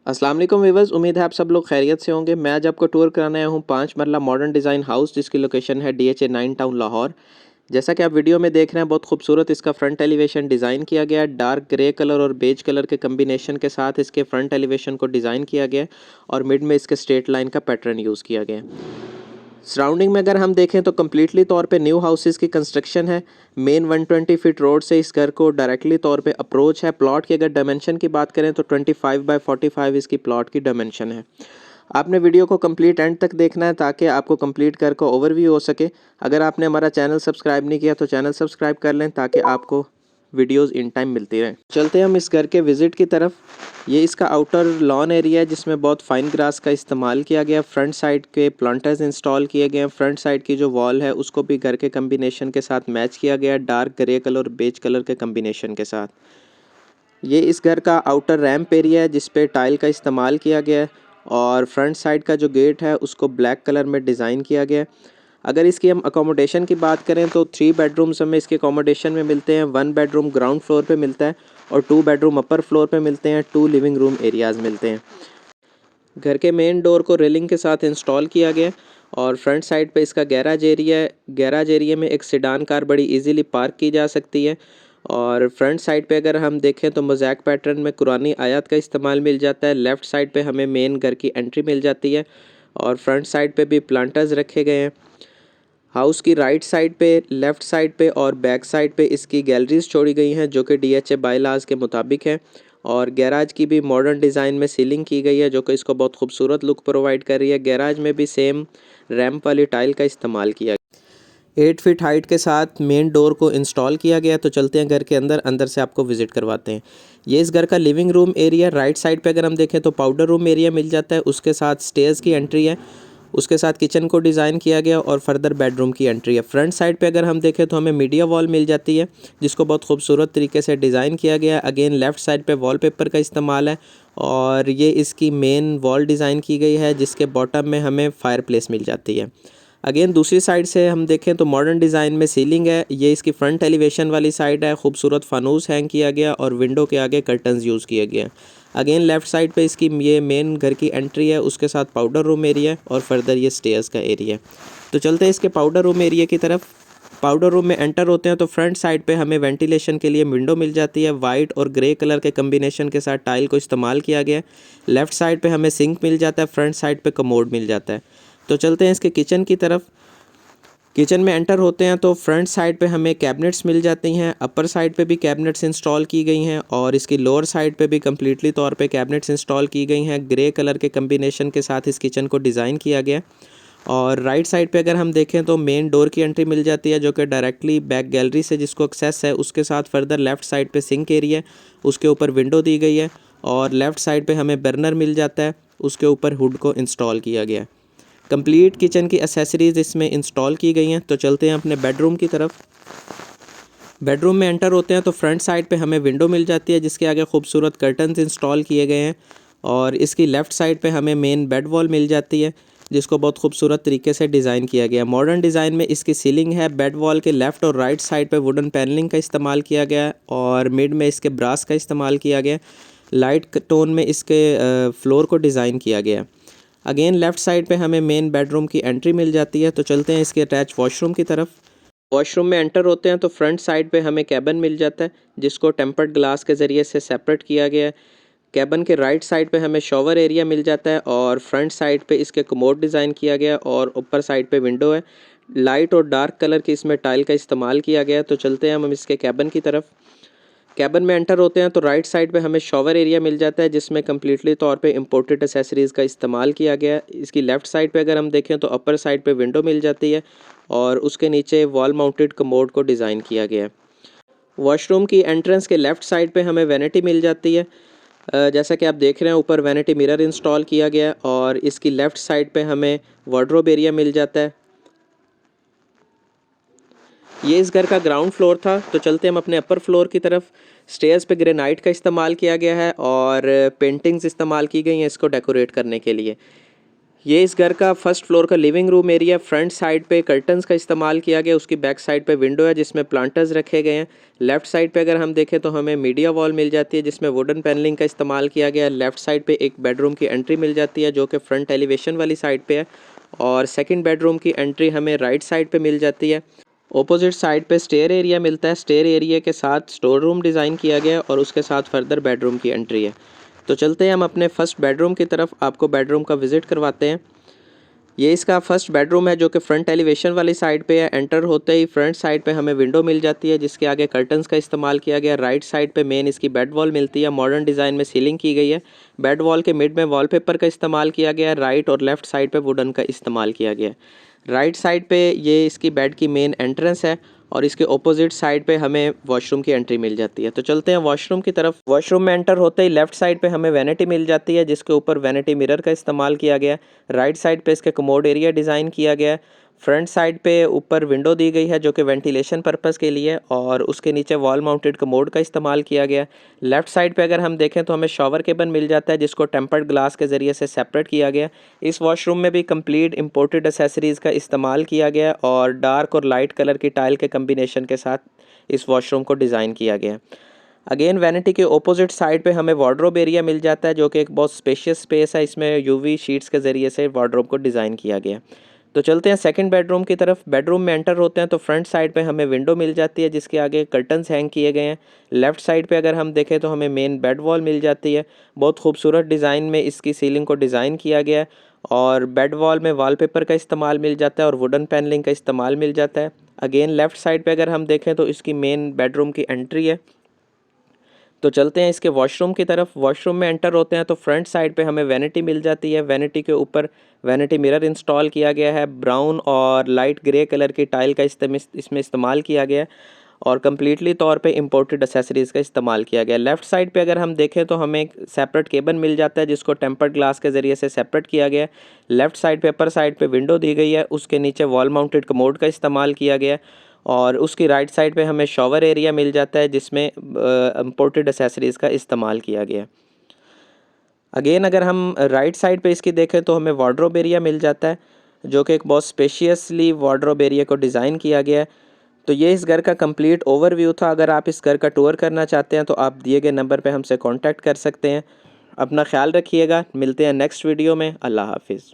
अस्सलाम वालेकुम वीवर्स, उम्मीद है आप सब लोग खैरियत से होंगे। मैं आज आपको टूर कराने आया हूँ 5 मरला मॉडर्न डिज़ाइन हाउस, जिसकी लोकेशन है DHA 9 टाउन लाहौर। जैसा कि आप वीडियो में देख रहे हैं, बहुत खूबसूरत इसका फ्रंट एलिवेशन डिज़ाइन किया गया है। डार्क ग्रे कलर और बेज कलर के कम्बिनेशन के साथ इसके फ्रंट एलिवेशन को डिज़ाइन किया गया है और मिड में इसके स्ट्रेट लाइन का पैटर्न यूज़ किया गया है। सराउंडिंग में अगर हम देखें तो कम्प्लीटली तौर पे न्यू हाउसेस की कंस्ट्रक्शन है। मेन 120 फीट रोड से इस घर को डायरेक्टली तौर पे अप्रोच है। प्लॉट की अगर डायमेंशन की बात करें तो 25 बाय 45 इसकी प्लॉट की डायमेंशन है। आपने वीडियो को कंप्लीट एंड तक देखना है ताकि आपको कंप्लीट घर का ओवरव्यू हो सके। अगर आपने हमारा चैनल सब्सक्राइब नहीं किया तो चैनल सब्सक्राइब कर लें ताकि आपको वीडियोस इन टाइम मिलती रहे। चलते हैं हम इस घर के विज़िट की तरफ। ये इसका आउटर लॉन एरिया है जिसमें बहुत फाइन ग्रास का इस्तेमाल किया गया। फ्रंट साइड के प्लांटर्स इंस्टॉल किए गए हैं। फ्रंट साइड की जो वॉल है उसको भी घर के कम्बिनेशन के साथ मैच किया गया, डार्क ग्रे कलर और बेज कलर के कम्बिनेशन के साथ। ये इस घर का आउटर रैम्प एरिया है जिस पे टाइल का इस्तेमाल किया गया है और फ्रंट साइड का जो गेट है उसको ब्लैक कलर में डिज़ाइन किया गया है। अगर इसकी हम अकोमोडेशन की बात करें तो 3 बेडरूम्स हमें इसके अकोमोडेशन में मिलते हैं। 1 बेडरूम ग्राउंड फ्लोर पे मिलता है और 2 बेडरूम अपर फ्लोर पे मिलते हैं। 2 लिविंग रूम एरियाज़ मिलते हैं। घर के मेन डोर को रेलिंग के साथ इंस्टॉल किया गया है और फ्रंट साइड पे इसका गैराज एरिया है। गैराज एरिया में एक सेडान कार बड़ी इजीली पार्क की जा सकती है और फ्रंट साइड पे अगर हम देखें तो मोज़ैक पैटर्न में कुरानी आयत का इस्तेमाल मिल जाता है। लेफ़्ट साइड पे हमें मेन घर की एंट्री मिल जाती है और फ्रंट साइड पे भी प्लांटर्स रखे गए हैं। हाउस की राइट साइड पे, लेफ़्ट साइड पे और बैक साइड पे इसकी गैलरीज छोड़ी गई हैं जो कि DHA बायलाज के मुताबिक है और गैराज की भी मॉडर्न डिज़ाइन में सीलिंग की गई है जो कि इसको बहुत खूबसूरत लुक प्रोवाइड कर रही है। गैराज में भी सेम रैम्प वाली टाइल का इस्तेमाल किया गया। 8 फीट हाइट के साथ मेन डोर को इंस्टॉल किया गया। तो चलते हैं घर के अंदर, अंदर से आपको विजिट करवाते हैं। ये इस घर का living room area. Right side पे अगर हम देखें तो पाउडर रूम एरिया मिल जाता है, उसके साथ स्टेयर्स की एंट्री है, उसके साथ किचन को डिज़ाइन किया गया और फर्दर बेडरूम की एंट्री है। फ्रंट साइड पे अगर हम देखें तो हमें मीडिया वॉल मिल जाती है जिसको बहुत खूबसूरत तरीके से डिज़ाइन किया गया है। अगेन लेफ़्ट साइड पे वॉलपेपर का इस्तेमाल है और ये इसकी मेन वॉल डिज़ाइन की गई है जिसके बॉटम में हमें फायर प्लेस मिल जाती है। अगेन दूसरी साइड से हम देखें तो मॉडर्न डिज़ाइन में सीलिंग है। ये इसकी फ्रंट एलिवेशन वाली साइड है। खूबसूरत फानूस हैंग किया गया और विंडो के आगे कर्टन्स यूज़ किए गए हैं। अगेन लेफ़्ट साइड पे इसकी ये मेन घर की एंट्री है, उसके साथ पाउडर रूम एरिया और फर्दर ये स्टेयर्स का एरिया। तो चलते हैं इसके पाउडर रूम एरिया की तरफ। पाउडर रूम में एंटर होते हैं तो फ्रंट साइड पे हमें वेंटिलेशन के लिए विंडो मिल जाती है। वाइट और ग्रे कलर के कम्बिनेशन के साथ टाइल को इस्तेमाल किया गया है। लेफ़्ट साइड पे हमें सिंक मिल जाता है, फ्रंट साइड पे कमोड मिल जाता है। तो चलते हैं इसके किचन की तरफ। किचन में एंटर होते हैं तो फ्रंट साइड पे हमें कैबिनेट्स मिल जाती हैं। अपर साइड पे भी कैबिनेट्स इंस्टॉल की गई हैं और इसकी लोअर साइड पे भी कम्प्लीटली तौर पे कैबिनेट्स इंस्टॉल की गई हैं। ग्रे कलर के कम्बिनेशन के साथ इस किचन को डिज़ाइन किया गया। और राइट साइड पे अगर हम देखें तो मेन डोर की एंट्री मिल जाती है जो कि डायरेक्टली बैक गैलरी से जिसको एक्सेस है। उसके साथ फर्दर लेफ़्ट साइड पे सिंक एरिया, उसके ऊपर विंडो दी गई है और लेफ़्ट साइड पे हमें बर्नर मिल जाता है, उसके ऊपर हुड को इंस्टॉल किया गया है। कंप्लीट किचन की एसेसरीज़ इसमें इंस्टॉल की गई हैं। तो चलते हैं अपने बेडरूम की तरफ। बेडरूम में एंटर होते हैं तो फ्रंट साइड पे हमें विंडो मिल जाती है जिसके आगे खूबसूरत कर्टन्स इंस्टॉल किए गए हैं और इसकी लेफ़्ट साइड पे हमें मेन बेड वॉल मिल जाती है जिसको बहुत खूबसूरत तरीके से डिज़ाइन किया गया है। मॉडर्न डिज़ाइन में इसकी सीलिंग है। बेड वॉल के लेफ़्ट और राइट साइड पे वुडन पैनलिंग का इस्तेमाल किया गया है और मिड में इसके ब्रास का इस्तेमाल किया गया है। लाइट टोन में इसके फ्लोर को डिज़ाइन किया गया है। अगेन लेफ़्ट साइड पे हमें मेन बेडरूम की एंट्री मिल जाती है। तो चलते हैं इसके अटैच वॉशरूम की तरफ। वॉशरूम में एंटर होते हैं तो फ्रंट साइड पे हमें कैबिन मिल जाता है जिसको टेम्पर्ड ग्लास के ज़रिए से सेपरेट किया गया है। कैबिन के राइट साइड पे हमें शॉवर एरिया मिल जाता है और फ्रंट साइड पे इसके कमोड डिज़ाइन किया गया और ऊपर साइड पे विंडो है। लाइट और डार्क कलर की इसमें टाइल का इस्तेमाल किया गया है। तो चलते हैं हम इसके कैबिन की तरफ। कैबिन में एंटर होते हैं तो राइट साइड पे हमें शॉवर एरिया मिल जाता है जिसमें कम्प्लीटली तौर पे इंपोर्टेड एसेसरीज़ का इस्तेमाल किया गया है। इसकी लेफ़्ट साइड पे अगर हम देखें तो अपर साइड पे विंडो मिल जाती है और उसके नीचे वॉल माउंटेड कमोड को डिज़ाइन किया गया है। वॉशरूम की एंट्रेंस के लेफ़्ट साइड पे हमें वैनिटी मिल जाती है। जैसा कि आप देख रहे हैं ऊपर वैनिटी मिरर इंस्टॉल किया गया है और इसकी लेफ़्ट साइड पे हमें वार्डरोब एरिया मिल जाता है। ये इस घर का ग्राउंड फ्लोर था। तो चलते हम अपने अपर फ्लोर की तरफ। स्टेयर्स पे ग्रेनाइट का इस्तेमाल किया गया है और पेंटिंग्स इस्तेमाल की गई हैं इसको डेकोरेट करने के लिए। ये इस घर का फर्स्ट फ्लोर का living room area. Front side पे कर्टन्स का इस्तेमाल किया गया, उसकी बैक साइड पे विंडो है जिसमें प्लांटर्स रखे गए हैं। लेफ्ट साइड पे अगर हम देखें तो हमें मीडिया वॉल मिल जाती है जिसमें वुडन पैनलिंग का इस्तेमाल किया गया है। लेफ्ट साइड पे एक बेडरूम की एंट्री मिल जाती है जो कि फ्रंट एलिवेशन वाली साइड पे है, और सेकंड बेडरूम की एंट्री हमें राइट साइड पे मिल जाती है। ऑपोजिट साइड पे स्टेयर एरिया मिलता है। स्टेयर एरिया के साथ स्टोर रूम डिज़ाइन किया गया है और उसके साथ फर्दर बेडरूम की एंट्री है। तो चलते हैं हम अपने फर्स्ट बेडरूम की तरफ, आपको बेडरूम का विज़िट करवाते हैं। ये इसका फर्स्ट बेडरूम है जो कि फ्रंट एलिवेशन वाली साइड पे है। एंटर होते ही फ्रंट साइड पे हमें विंडो मिल जाती है जिसके आगे कर्टन्स का इस्तेमाल किया गया। राइट साइड पे मेन इसकी बेड वॉल मिलती है, मॉडर्न डिज़ाइन में सीलिंग की गई है। बेड वॉल के मिड में वॉलपेपर का इस्तेमाल किया गया है। राइट और लेफ्ट साइड पे वुडन का इस्तेमाल किया गया है। राइट साइड पे ये इसकी बेड की मेन एंट्रेंस है और इसके ऑपोजिट साइड पे हमें वॉशरूम की एंट्री मिल जाती है। तो चलते हैं वॉशरूम की तरफ। वॉशरूम में एंटर होते ही लेफ्ट साइड पे हमें वैनिटी मिल जाती है जिसके ऊपर वैनिटी मिरर का इस्तेमाल किया गया है। राइट साइड पे इसके कमोड एरिया डिज़ाइन किया गया है। फ्रंट साइड पे ऊपर विंडो दी गई है जो कि वेंटिलेशन पर्पज़ के लिए, और उसके नीचे वॉल माउंटेड कमोड का इस्तेमाल किया गया है। लेफ्ट साइड पे अगर हम देखें तो हमें शॉवर केबिन मिल जाता है जिसको टेम्पर्ड ग्लास के ज़रिए से सेपरेट किया गया। इस वॉशरूम में भी कंप्लीट इंपोर्टेड एसेसरीज़ का इस्तेमाल किया गया और डार्क और लाइट कलर की टाइल के कम्बिनेशन के साथ इस वॉशरूम को डिज़ाइन किया गया। अगेन वैनिटी के ऑपोजिट साइड पे हमें वार्डरोब एरिया मिल जाता है जो कि एक बहुत स्पेशियस स्पेस है। इसमें यूवी शीट्स के ज़रिए से वार्डरोब को डिज़ाइन किया गया। तो चलते हैं सेकंड बेडरूम की तरफ। बेडरूम में एंटर होते हैं तो फ्रंट साइड पे हमें विंडो मिल जाती है जिसके आगे कर्टन्स हैंग किए गए हैं। लेफ्ट साइड पे अगर हम देखें तो हमें मेन बेड वॉल मिल जाती है। बहुत खूबसूरत डिज़ाइन में इसकी सीलिंग को डिज़ाइन किया गया है और बेड वॉल में वॉलपेपर का इस्तेमाल मिल जाता है और वुडन पैनलिंग का इस्तेमाल मिल जाता है। अगेन लेफ्ट साइड पे अगर हम देखें तो इसकी मेन बेडरूम की एंट्री है। तो चलते हैं इसके वॉशरूम की तरफ। वॉशरूम में एंटर होते हैं तो फ्रंट साइड पे हमें वैनिटी मिल जाती है। वैनिटी के ऊपर वैनिटी मिरर इंस्टॉल किया गया है। ब्राउन और लाइट ग्रे कलर की टाइल का इसमें इस्तेमाल किया गया है और कम्प्लीटली तौर पे इंपोर्टेड एसेसरीज़ का इस्तेमाल किया गया। लेफ्ट साइड पे अगर हम देखें तो हमें एक सेपरेट केबिन मिल जाता है जिसको टेम्पर्ड ग्लास के ज़रिए से सेपरेट किया गया है। लेफ्ट साइड पे अपर साइड पे विंडो दी गई है, उसके नीचे वॉल माउंटेड कमोड का इस्तेमाल किया गया है और उसकी राइट साइड पे हमें शॉवर एरिया मिल जाता है जिसमें इम्पोर्टेड एसेसरीज़ का इस्तेमाल किया गया। अगेन अगर हम राइट साइड पे इसकी देखें तो हमें वार्डरोब एरिया मिल जाता है जो कि एक बहुत स्पेशियसली वार्डरोब एरिया को डिज़ाइन किया गया है। तो ये इस घर का कंप्लीट ओवरव्यू था। अगर आप इस घर का टूर करना चाहते हैं तो आप दिए गए नंबर पे हमसे कांटेक्ट कर सकते हैं। अपना ख्याल रखिएगा, मिलते हैं नेक्स्ट वीडियो में। अल्लाह हाफिज़।